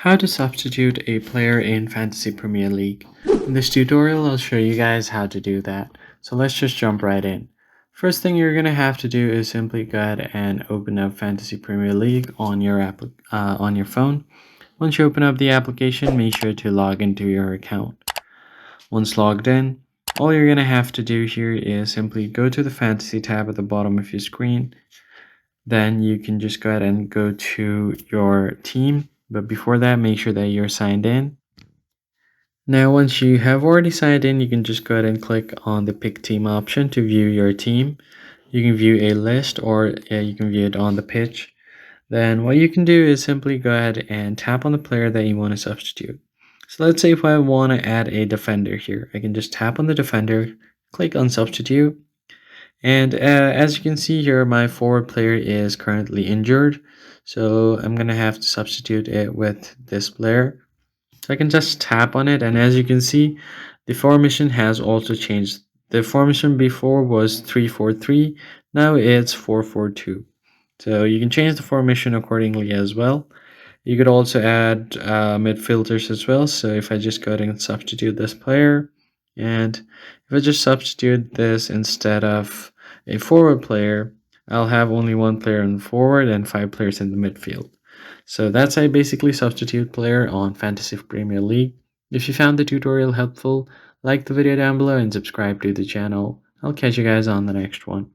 How to substitute a player in Fantasy Premier League. In this tutorial, I'll show you guys how to do that. So let's just jump right in. First thing you're going to have to do is simply go ahead and open up Fantasy Premier League on your phone. Once you open up the application, make sure to log into your account. Once logged in, all you're going to have to do here is simply go to the Fantasy tab at the bottom of your screen. Then you can just go ahead and go to your team. But before that, make sure that you're signed in. Now, once you have already signed in, you can just go ahead and click on the pick team option to view your team. You can view a list or you can view it on the pitch. Then what you can do is simply go ahead and tap on the player that you want to substitute. So let's say if I want to add a defender here, I can just tap on the defender, click on substitute. And as you can see here, my forward player is currently injured. So I'm going to have to substitute it with this player. So I can just tap on it, and as you can see, the formation has also changed. The formation before was 3-4-3, now it's 4-4-2. So you can change the formation accordingly as well. You could also add midfielders as well. So if I just go ahead and substitute this player, and if I just substitute this instead of a forward player, I'll have only one player in forward and 5 players in the midfield. So that's a basically substitute player on Fantasy Premier League. If you found the tutorial helpful, like the video down below and subscribe to the channel. I'll catch you guys on the next one.